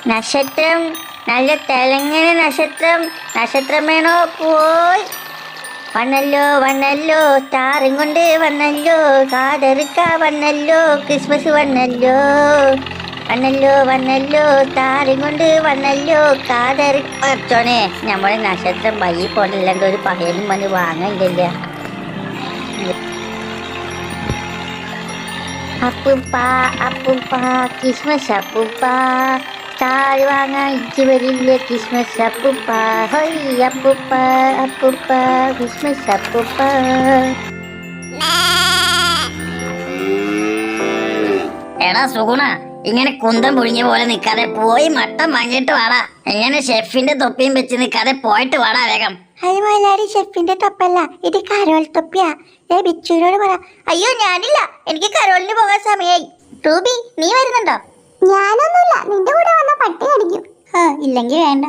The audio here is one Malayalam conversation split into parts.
നക്ഷത്രം, നല്ല തിളങ്ങണ നക്ഷത്രം. നക്ഷത്രം വേണോ? പോയി വന്നല്ലോ വന്നല്ലോ, സ്റ്റാറും കൊണ്ട് വന്നല്ലോ, കാതെറുക്ക വന്നല്ലോ, ക്രിസ്മസ് വന്നല്ലോ. വന്നല്ലോ വന്നല്ലോ, സ്റ്റാറും കൊണ്ട് വന്നല്ലോ, കാതെറുക്കോനെ. നമ്മളെ നക്ഷത്രം വഴി പോണില്ലെങ്കിൽ ഒരു പയ്യനും വന്ന് വാങ്ങണ്ടല്ല. അപ്പൂപ്പ അപ്പൂപ്പ ക്രിസ്മസ് അപ്പൂപ്പ, സ്റ്റാർ വാങ്ങാൻ ഇജ്ജ് വരില്ലേ ക്രിസ്മസ് അപ്പൂപ്പ. ഹൊയ് അപ്പൂപ്പ അപ്പൂപ്പ ക്രിസ്മസ് അപ്പൂപ്പ. എടാ സുഗുണ, ഇങ്ങനെ കുന്തം പൊഴിഞ്ഞ പോലെ നിക്കാതെ പോയി മട്ടം വാങ്ങിയിട്ട് വാടാ. ഇങ്ങനെ ഷെഫിന്റെ തൊപ്പിയും വെച്ച് നിക്കാതെ പോയിട്ട് വാടാ വേഗം. അയ്യ മലയാളി, ഷെഫിന്റെ തൊപ്പല്ല, ഇത് കരോൾ തൊപ്പിയാ. ബിച്ചുവിനോട് പറ. അയ്യോ ഞാനില്ല, എനിക്ക് കരോളിന് പോകാൻ സമയായി. റൂബി, നീ വരുന്നുണ്ടോ? ഞാനൊന്നുമില്ല, നിന്റെ കൂടെ വന്ന പട്ടി അടിക്കും. ഇല്ലെങ്കിൽ വേണ്ട.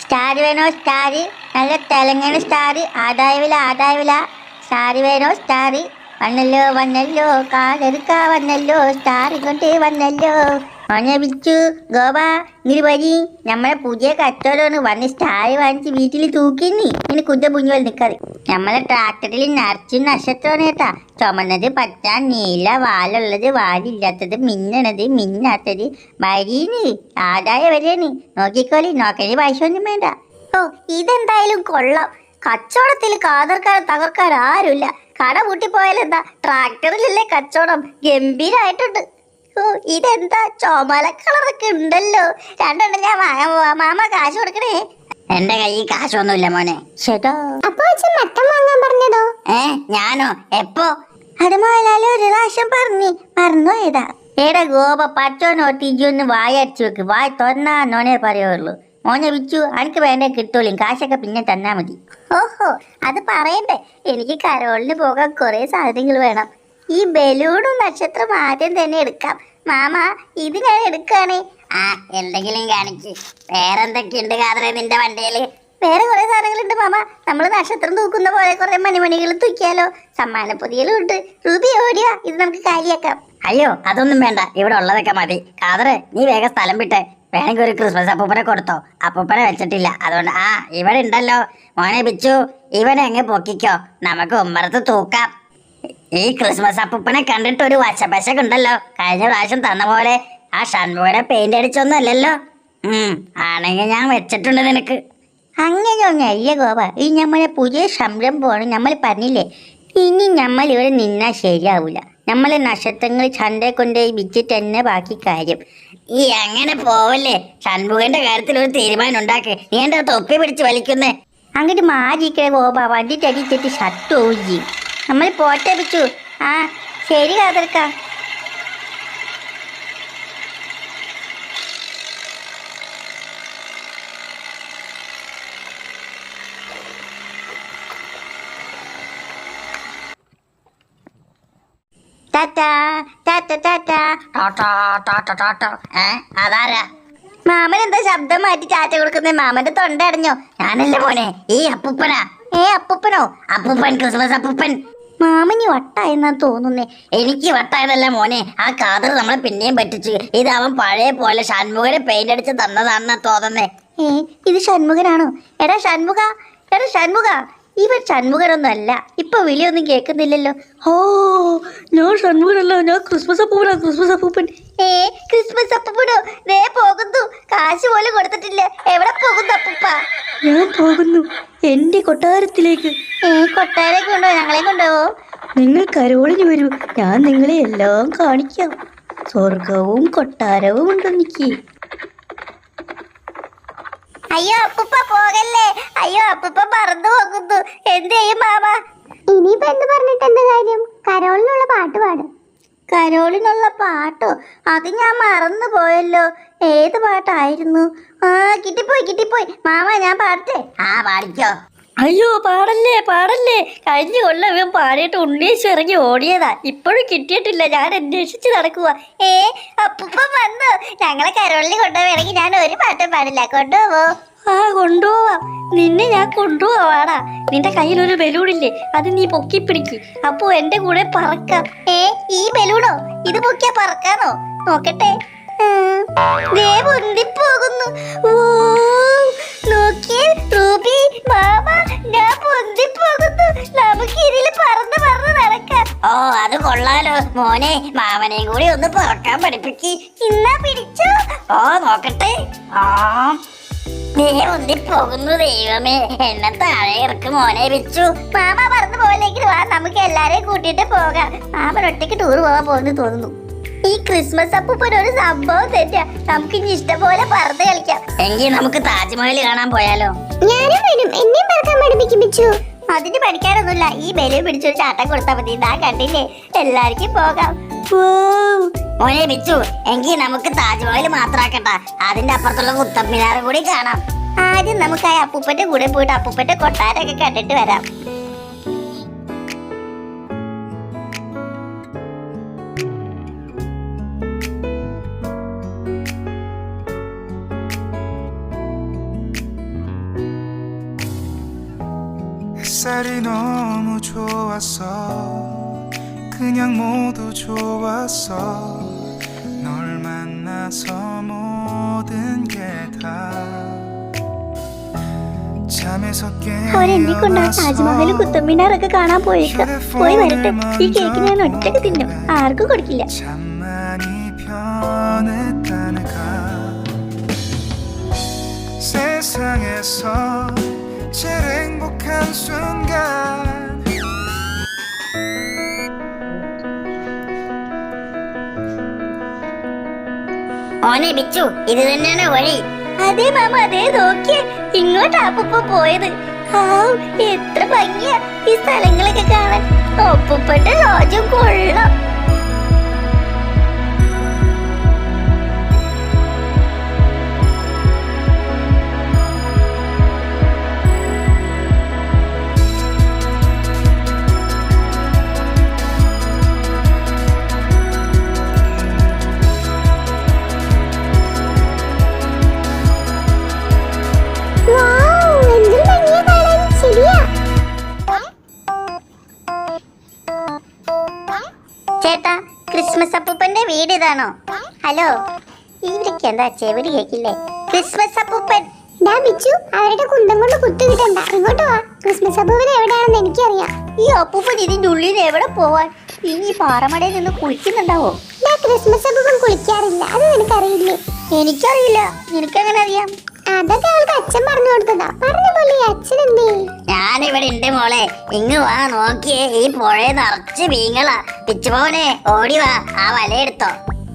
സ്റ്റാർ വേണോ? സ്റ്റാർ, നല്ല തെലങ്കാന സ്റ്റാർ. ആദായവില ആദായവില. സ്റ്റാർ വേണോ? സ്റ്റാർ. വന്നല്ലോ വന്നല്ലോ, കാലെടുക്ക വന്നല്ലോ, സ്റ്റാർ കൊണ്ട് വന്നല്ലോ. മോനെ വിളിച്ചു. ഗോപ ഇങ്ങനെ വരി, നമ്മളെ പുതിയ കച്ചവടമാണ്. വന്ന് സ്റ്റാർ വാങ്ങിച്ച് വീട്ടിൽ തൂക്കിന്നി. ഇനി കുറ്റ പുഞ്ഞുപോലെ നിൽക്കാതെ. നമ്മളെ ട്രാക്ടറിൽ നിറച്ചു നക്ഷത്രമാണ് കേട്ടാ. ചുമന്നത് പച്ച, നീല, വാലുള്ളത്, വാലില്ലാത്തത്, മിന്നണത്, മിന്നാത്തത്. വരീന് ആദായ വരെയാണ്. നോക്കിക്കോളി, നോക്കണി പൈസയൊന്നും വേണ്ട. ഓ, ഇതെന്തായാലും കൊള്ളാം. കച്ചവടത്തിൽ കാതർക്കാൻ തകർക്കാൻ ആരുമില്ല. കട പൂട്ടിപ്പോയാലെന്താ, ട്രാക്ടറിലല്ലേ കച്ചവടം. ഗംഭീരായിട്ടുണ്ട്. ഓ, ഇതെന്താ ചോമല കളറൊക്കെ ഉണ്ടല്ലോ. രണ്ടെണ്ണം ഞാൻ വാങ്ങാൻ പോവാ. മാമ കാശ് കൊടുക്കണേ. എന്റെ കയ്യിൽ കാശൊന്നുമില്ല മോനെ. ശരിയോ? അപ്പൊ മട്ടൻ വാങ്ങാൻ പറഞ്ഞതോ? ഞാനോ? എപ്പോ? അത് മോഹൻലാല് ഒരു പ്രാവശ്യം മറന്നു ഏതാ. ഏടാ ഗോപ, പച്ചോനോ തിരിച്ചൊന്ന് വായ അടിച്ചു വെക്ക്. വായ തുറന്നാന്നോനെ പറയുള്ളൂ. മോനെ വിച്ചു, എനിക്ക് വേണ്ടേ കിട്ടൂലും. കാശൊക്കെ പിന്നെ തന്നാ മതി. ഓഹോ, അത് പറയണ്ടേ. എനിക്ക് കരോളിന് പോകാൻ കുറെ സാധനങ്ങൾ വേണം. ഈ ബലൂണും നക്ഷത്രം ആദ്യം തന്നെ എടുക്കാം. മാമ, ഇത് ഞാൻ എടുക്കാണേ. എന്തെങ്കിലും കാണിക്ക്. വേറെന്തൊക്കെയുണ്ട് കാതറേ നിന്റെ വണ്ടിയില്? വേറെ കുറെ സാധനങ്ങളുണ്ട് മാമ. നമ്മൾ നക്ഷത്രം തൂക്കുന്ന പോലെ കുറെ മണിമണികൾ തൂക്കിയാലോ. സമ്മാന പൊതികളും ഉണ്ട്. റൂബി ഓടിയ, ഇത് നമുക്ക് കാര്യാക്കാം. അയ്യോ, അതൊന്നും വേണ്ട, ഇവിടെ ഉള്ളതൊക്കെ മതി. കാതറേ, നീ വേഗം സ്ഥലം വിട്ടെ. വേണമെങ്കിൽ ഒരു ക്രിസ്മസ് അപ്പൂപ്പനെ കൊടുത്തോ. അപ്പൂപ്പനെ വെച്ചിട്ടില്ല, അതുകൊണ്ട്. ഇവിടെ ഉണ്ടല്ലോ. മോനെ ബിച്ചു, ഇവനെ അങ്ങ് പൊക്കിക്കോ, നമുക്ക് ഉമ്മറത്ത് തൂക്കാം. ഈ ക്രിസ്മസ് അപ്പൂപ്പനെ കണ്ടിട്ട് ഒരു വശപശക്കുണ്ടല്ലോ. കഴിഞ്ഞ പ്രാവശ്യം തന്ന പോലെ ആ ഷൺമുഖനെ പെയിന്റ് അടിച്ചൊന്നും അല്ലല്ലോ. ആണെങ്കിൽ ഞാൻ വെച്ചിട്ടുണ്ട് നിനക്ക്. അങ്ങനെയൊന്നും അല്ല ഗോപ, ഈ നമ്മളെ പുതിയ സംരംഭമാണ്. നമ്മൾ പറഞ്ഞില്ലേ, ഇനി നമ്മൾ ഇവിടെ നിന്നാൽ ശരിയാവൂല. നമ്മളെ നക്ഷത്രങ്ങൾ ചന്തയെ കൊണ്ടുപോയി വിറ്റിട്ട് തന്നെ ബാക്കി കാര്യം. ഈ അങ്ങനെ പോവല്ലേ. ഷൺമുഖന്റെ കാര്യത്തിൽ ഒരു തീരുമാനം ഉണ്ടാക്ക്. നീ എന്താ തൊപ്പി പിടിച്ച് വലിക്കുന്നേ? അങ്ങോട്ട് മാറിക്കേ ഗോപ, വണ്ടി ചടിച്ചിട്ട് ഷർട്ട് ഓജി. നമ്മൾ പോട്ടെ പിച്ചു. ശരി കാതർക്ക. അതാരാ? മാമൻ എന്താ ശബ്ദം മാറ്റി ടാറ്റ കൊടുക്കുന്നേ? മാമന്റെ തൊണ്ട അടഞ്ഞോ? ഞാനല്ലേ മോനെ, ഈ അപ്പൂപ്പനാ. അപ്പൂപ്പനോ? അപ്പൂപ്പൻ, ക്രിസ്മസ് അപ്പൂപ്പൻ. മാമന് വട്ടായെന്നാ തോന്നുന്നേ. എനിക്ക് വട്ടായതല്ല മോനെ, ആ കാതർ നമ്മളെ പിന്നെയും പറ്റിച്ചു. ഇത് അവൻ പഴയ പോലെ ഷൺമുഖനെ പെയിന്റ് അടിച്ച് തന്നതാണെന്നാ തോന്നുന്നേ. ഇത് ഷൺമുഖനാണോ? എടാ ഷൺമുഖ, ഇവൻ ഷൺമുഖനൊന്നും അല്ല. ഇപ്പൊ വിളിയൊന്നും കേൾക്കുന്നില്ലല്ലോ. ഞാൻ ഷൺമുഖനല്ല, ഞാൻ ക്രിസ്മസ് അപ്പൂപ്പനാ. ക്രിസ്മസ് അപ്പൂപ്പൻ. ക്രിസ്മസ് അപ്പൂപ്പനോ? ദേ പോകുന്നു. കാശ് പോലും കൊടുത്തിട്ടില്ല. എവിടെ പോകുന്നു അപ്പൂപ്പ? ഞാൻ പോകുന്നു എന്റെ കൊട്ടാരത്തിലേക്ക്. കൊട്ടാരേക്ക് കൊണ്ടോ? ഞങ്ങളെ കൊണ്ടുപോവോ? നിങ്ങൾ കരോളിന് വരൂ, ഞാൻ നിങ്ങളെ എല്ലാം കാണിക്കാം. സ്വർഗവും കൊട്ടാരവും ഉണ്ടെനിക്ക്. അയ്യോ അപ്പൂപ്പ പോകല്ലേ. അയ്യോ അപ്പൂപ്പ മറന്നു പോകുന്നു. എന്ത് ചെയ്യും മാമ? ഇനിയിപ്പോ എന്ത് പറഞ്ഞിട്ട് എന്താ കാര്യം? കരോളിനുള്ള പാട്ട് പാടും. കരോളിനുള്ള പാട്ടോ? അത് ഞാൻ മറന്നു പോയല്ലോ. ഏത് പാട്ടായിരുന്നു? കിട്ടിപ്പോയി. മാമ, ഞാൻ പാടട്ടെ? പാടിക്കോ. അയ്യോ പാടല്ലേ. കഴിഞ്ഞ കൊല്ലം ഇവൻ പാടിയിട്ട് ഉണ്ണീശ് ഇറങ്ങി ഓടിയതാ. ഇപ്പോഴും കിട്ടിയിട്ടില്ല. ഞാൻ അന്വേഷിച്ച് നടക്കുക. അപ്പൂപ്പ വന്നു. ഞങ്ങളെ കരോളിന് കൊണ്ടുപോവാണെങ്കിൽ ഞാൻ ഒരു പാട്ടും പാടില്ല. കൊണ്ടുപോവോ? കൊണ്ടുപോവാം. നിന്നെ ഞാൻ കൊണ്ടുപോവാടാ. നിന്റെ കയ്യിൽ ഒരു ബലൂണില്ലേ, അത് നീ പൊക്കി പിടിക്ക്. അപ്പോ എന്റെ കൂടെ പറക്കാം. ഈ ബലൂണോ? ഇത് പൊക്കിയാ പറക്കാനോ? നോക്കട്ടെ. ദേ പൊന്തിപ്പോകുന്നു. നോക്കിയേ റൂബി മാമ, ഞാൻ പൊന്തിപ്പോകുന്നു. നമുക്ക് ഇതിൽ പറന്ന് പറന്ന് നടക്കാം. ഓ അത് കൊള്ളാലോ മോനെ, മാമനെയും കൂടി ഒന്ന് പറക്കാൻ പഠിപ്പിക്ക്. ഇന്നാ പിടിച്ചോ. ഓ നോക്കട്ടെ. ആ ഒന്നിപ്പോകുന്നു. ദൈവമേ, എന്നെ താഴെ ഇറക്ക് മോനെ ബിച്ചു. മാമ പറന്ന് പോലെങ്കിൽ വാ, നമുക്ക് എല്ലാരെയും കൂട്ടിയിട്ട് പോകാം. മാമൻ ഒറ്റയ്ക്ക് ടൂർ പോകാൻ പോകുന്നു തോന്നുന്നു. ഈ ക്രിസ്മസ് അപ്പൂപ്പൻ ഒരു സംഭവം തെറ്റാ. നമുക്ക് ഇനി ഇഷ്ടം പോലെ പറന്ന് കളിക്കാം. എങ്കിൽ നമുക്ക് താജ്മഹൽ കാണാൻ പോയാലോ? ഞാനും വരും, എന്നെയും പറക്കാൻ പഠിപ്പിക്കും ബിച്ചു. അതിന് പഠിക്കാനൊന്നുമില്ല, ഈ ബലൂൺ പിടിച്ചൊരു ചാട്ടം കൊടുത്താൽ മതി. ഞാൻ കണ്ടില്ലേ, എല്ലാവർക്കും പോകാം. മോനെ ബിച്ചു, എങ്കിൽ നമുക്ക് താജ്മഹൽ മാത്രാക്കട്ട, അതിന്റെ അപ്പുറത്തുള്ള കുത്തബ് മിനാർ കൂടി കാണാം. ആദ്യം നമുക്ക് ആ അപ്പൂപ്പന്റെ കൂടെ പോയിട്ട് അപ്പൂപ്പന്റെ കൊട്ടാരൊക്കെ കണ്ടിട്ട് വരാം. 햇살이 너무 좋았어. 그냥 모두 좋았어. 널 만나서 모든 게 다 잠에서 അവരെന്നെ കൊണ്ട് ആ താജ്മഹലും കുത്തബ് മിനാറൊക്കെ കാണാൻ പോയേക്കാം. പോയി വരട്ടെ. ഈ കേക്ക് ഞാൻ ഒറ്റക്ക് തിന്നും, ആർക്കും കൊടുക്കില്ല. 잠만이 변했다는가. 세상에서 제일 행복한 순간. മോനെ ബിച്ചു, ഇത് തന്നെയാണ് വഴി. അതെ മാമ, അതേ നോക്കിയേ, ഇങ്ങോട്ടാ അപ്പൂപ്പ പോയത്. എത്ര ഭംഗിയാ ഈ സ്ഥലങ്ങളൊക്കെ കാണാൻ. അപ്പൂപ്പന്റെ ലോഡ്ജും കൊള്ളാം. ചേട്ടാ, ക്രിസ്മസ് അപ്പൂപ്പന്റെ വീട് ഇതാണോ? ഹലോ, ഇവരൊക്കെ എന്താ ചെവിടി കേക്കില്ലേ? ക്രിസ്മസ് അപ്പൂപ്പൻ. അവരുടെ കുന്തം കൊണ്ട് കുത്തു കിട്ടണ്ട, ഇങ്ങോട്ട് വാ. ക്രിസ്മസ് അപ്പൂപ്പൻ എവിടെയാണെന്ന് എനിക്കറിയാം. ഈ അപ്പൂപ്പൻ ഇതിന്റെ ഉള്ളിൽ എവിടെ പോവാൻ? ഇനി പാറമടയിൽ നിന്ന് കുളിക്കുന്നുണ്ടാവോ? ക്രിസ്മസ് അപ്പൂപ്പൻ കുളിക്കാറില്ല, അത് നിനക്കറിയില്ലേ? എനിക്കറിയില്ല, നിനക്കെങ്ങനെ അറിയാം? അതൊക്കെ അവൾക്ക് അച്ഛൻ പറഞ്ഞു കൊടുത്തതാ. പറഞ്ഞ പോലെ അച്ഛൻ എന്തേ? ഞാനിവിടെ ഉണ്ട് മോളെ, ഇങ്ങ് വാ. നോക്കിയേ, ഈ പുഴ നിറച്ച് മീങ്ങളാ. പിച്ചുമോനെ ഓടി വാ, ആ വല എടുത്തോ.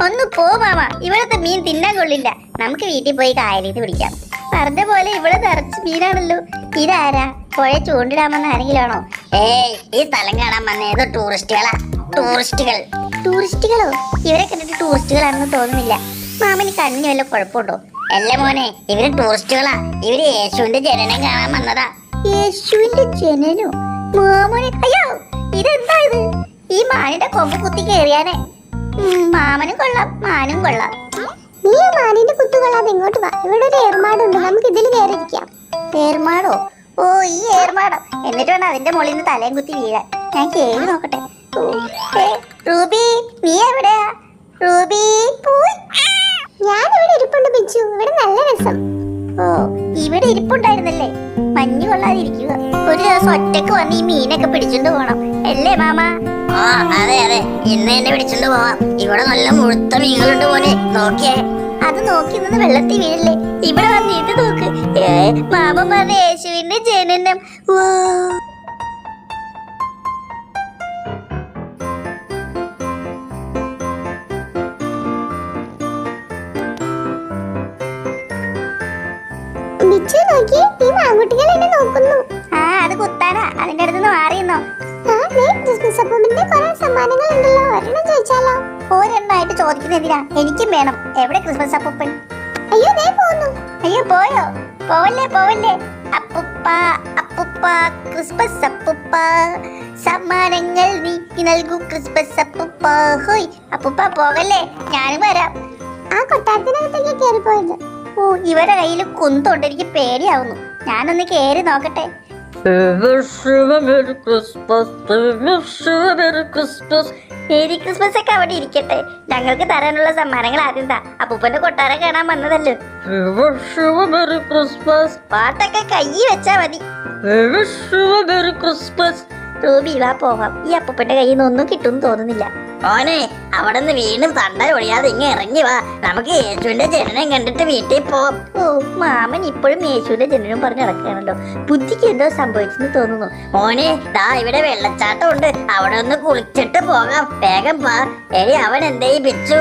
ഒന്ന് പോ മാമ, ഇവിടത്തെ മീൻ തിന്നാൻ കൊള്ളില്ല. നമുക്ക് വീട്ടിൽ പോയി കായലിൽ പിടിക്കാം. പറഞ്ഞ പോലെ ഇവിടെ നിറച്ച് മീനാണല്ലോ. ഇതാരാ? പുഴ ചൂണ്ടിടാമെന്ന് ആരെങ്കിലാണോ? ഏയ്, ഈ സ്ഥലം കാണാൻ വന്നേത് ടൂറിസ്റ്റുകളാ. ടൂറിസ്റ്റുകൾ. ടൂറിസ്റ്റുകളോ? ഇവരെ കണ്ടിട്ട് ടൂറിസ്റ്റുകളാണെന്ന് തോന്നുന്നില്ല. മാമന് കണ്ണിന് വല്ല കുഴപ്പമുണ്ടോ? അല്ല മോനെ, ഇവര് ടൂറിസ്റ്റുകളാ. ഇവര് യേശുവിന്റെ ജനനം കാണാൻ വന്നതാ. യേശുവിന്റെ ജനനോ? മാമനെ, അയ്യോ, ഇതെന്താ ഇത്? ഈ മാനിന്റെ കൊമ്പ് കുത്തി കേറിയാനെ. മാമനും കൊള്ളാം, മാനും കൊള്ളാം. നീ മാനിന്റെ കുത്തു കൊള്ളാതെ ഇങ്ങോട്ട് വാ. ഇവിടെ ഒരു ഏർമാടുണ്ട്, നമുക്ക് ഇതിൽ കയറിയിരിക്കാം. ഏർമാടോ? ഓ, ഈ ഏർമാടോ? എന്നിട്ട് വേണം അതിന്റെ മുകളിൽ നിന്ന് തലയും കുത്തി വീഴാൻ. ഞാൻ കേറി നോക്കട്ടെ. റൂബി, നീ എവിടെയാ? റൂബി, ഞാനിവിടെ ഇരിപ്പുണ്ട് ബിച്ചു. ഇവിടെ നല്ല രസം. ഓ, ഇവിടെ ഇരിപ്പുണ്ടായിരുന്നല്ലേ? മഞ്ഞ് കൊള്ളാതിരിക്കുക. ഒരു ദിവസം ഒറ്റക്ക് വന്ന് ഈ മീനൊക്കെ പിടിച്ചോണ്ട് പോണം അല്ലേ മാമ? ആ അതെ അതെ, ഇന്ന് എന്നെ പിടിച്ചോണ്ട് പോവാം. ഇവിടെ നല്ല മുഴുത്ത മീനുകളുണ്ട് മോനെ, നോക്കിയേ. അത് നോക്കി നിന്ന് വെള്ളത്തിൽ വീഴല്ലേ. ഇവിടെ വന്ന് ഇത് നോക്ക്. മാമ പറഞ്ഞ യേശുവിന്റെ ജനനം. ആ, അത് കുത്താനാ. അതിന്റെ അടുത്ത് മാറിയെന്നോ? ഒരെണ്ണായിട്ട് ചോദിക്കുന്നതിനാ? എനിക്കും വേണം. എവിടെ ക്രിസ്മസ് അപ്പൂപ്പൻ? അയ്യോ, അയ്യോ, പോയോ? പോവല്ലേ, പോവല്ലേ. അപ്പൂപ്പ, അപ്പൂപ്പ, ക്രിസ്മസ് അപ്പൂപ്പ, സമ്മാനങ്ങൾ നീക്കി നൽകൂ ക്രിസ്മസ് അപ്പൂപ്പ. ഹോയ് അപ്പൂപ്പ, പോകല്ലേ, ഞാനും വരാം. ആ കൊട്ടാരത്തിനകത്തേക്ക് കയറി പോയത്. ഓ, ഇവരുടെ കയ്യിൽ കുന്തുണ്ട്, എനിക്ക് പേടിയാവുന്നു. ഞാനൊന്ന് കേറി നോക്കട്ടെ. മേരി ക്രിസ്മസ് ഒക്കെ അവിടെ ഇരിക്കട്ടെ. ഞങ്ങൾക്ക് തരാനുള്ള സമ്മാനങ്ങൾ ആദ്യം താ. അപ്പൂപ്പന്റെ കൊട്ടാരം കാണാൻ വന്നതല്ലോ. പാട്ടൊക്കെ കൈ വെച്ചാ മതി. റൂബി വാ പോവാം. ഈ അപ്പൂപ്പന്റെ കയ്യിൽ നിന്ന് ഒന്നും കിട്ടും തോന്നുന്നില്ല. മോനെ അവിടെ നിന്ന് വീണ്ടും തണ്ട ഒഴിയാതെ ഇങ്ങ് ഇറങ്ങി വാ. നമുക്ക് യേശുവിന്റെ ജനനം കണ്ടിട്ട് വീട്ടിൽ പോവാം. ഓ മാമൻ ഇപ്പോഴും യേശുവിന്റെ ജനനം പറഞ്ഞ് നടക്കുകയാണല്ലോ. ബുദ്ധിക്ക് എന്തോ സംഭവിച്ചെന്ന് തോന്നുന്നു. മോനെ ദാ ഇവിടെ വെള്ളച്ചാട്ടം ഉണ്ട്, അവിടെ ഒന്ന് കുളിച്ചിട്ട് പോകാം. വേഗം പാ. എടി അവൻ എന്തേ പിച്ചു?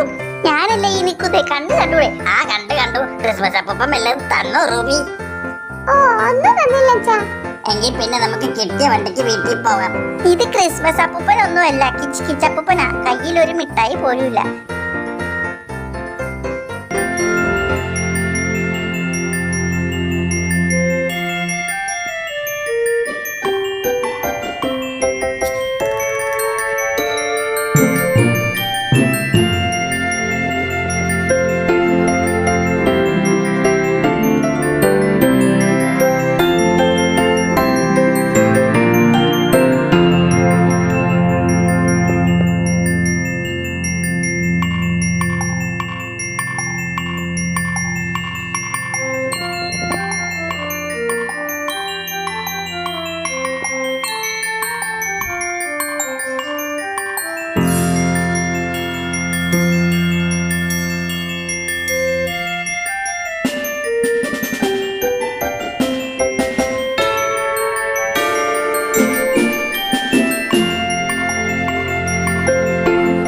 ഞാനല്ലേ ഈ നിൽക്കുന്നേ, കണ്ടൂടെ? ആ കണ്ടു. ക്രിസ്മസ് അപ്പൂപ്പൻ എല്ലാം തന്നോ റൂബി? ഓ ഒന്നും തന്നില്ല അച്ഛാ. എങ്കിൽ പിന്നെ നമുക്ക് കിട്ടിയ വണ്ടിക്ക് വീട്ടിൽ പോകാം. ഇത് ക്രിസ്മസ് അപ്പൂപ്പനൊന്നുമല്ല, കിച്ച് കിച്ച് അപ്പൂപ്പനാ. കയ്യിൽ ഒരു മിഠായി പോലുമില്ല.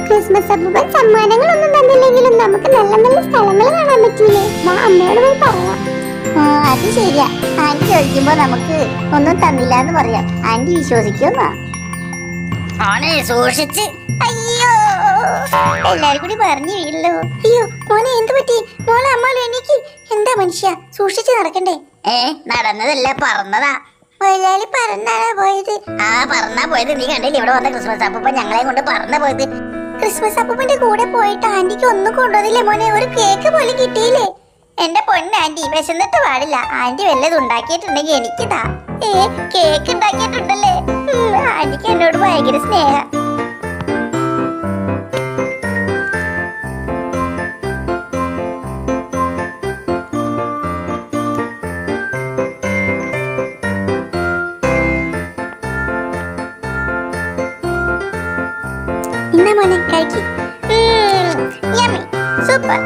ക്രിസ്മസ് അപ്പൂപ്പൻ സമ്മാനങ്ങളൊന്നും തന്നില്ലെങ്കിലും നമുക്ക് നല്ല നല്ല സ്ഥലങ്ങൾ കാണാൻ പറ്റില്ലേ? അമ്മയോട് പോയി പറയാം. അത് ശരിയാ. ആന്റി ചോദിക്കുമ്പോ നമുക്ക് ഒന്നും തന്നില്ല എന്ന് പറയാം. ആന്റി വിശ്വസിക്കുന്നാ. മോനെ സൂക്ഷിച്ച്. അയ്യോ എല്ലാരും കൂടി പറഞ്ഞു വീഴല്ലോ. അയ്യോ മോനെ എന്ത് പറ്റി? മോളെ അമ്മാലും എനിക്ക് എന്താ മനുഷ്യ, സൂക്ഷിച്ച് നടക്കണ്ടേ? നടന്നതല്ല പറന്നതാ. മലയാളി പറന്നാണോ പോയത്? ആ പറന്നാ പോയത്. നീ കണ്ടില്ല ഇവിടെ വന്ന ക്രിസ്മസ് അപ്പൂപ്പൻ ഞങ്ങളെയും കൊണ്ട് പറന്ന പോയത്. ക്രിസ്മസ് അപ്പൂപ്പന്റെ കൂടെ പോയിട്ട് ആന്റിക്ക് ഒന്നും കൊണ്ടുവന്നില്ലേ മോനെ? ഒരു കേക്ക് പോലും കിട്ടിയില്ലേ? എന്റെ പൊന്ന് ആന്റി, വിശന്നിട്ട് പാടില്ല. ആന്റി വല്ലതും ഉണ്ടാക്കിയിട്ടുണ്ടെങ്കിൽ എനിക്കിതാ. കേക്ക് ഉണ്ടാക്കിയിട്ടുണ്ടല്ലേ? ആന്റിക്ക് എന്നോട് ഭയങ്കര സ്നേഹം. ഇന്ന മോനെ കഴിക്കും. സൂപ്പർ.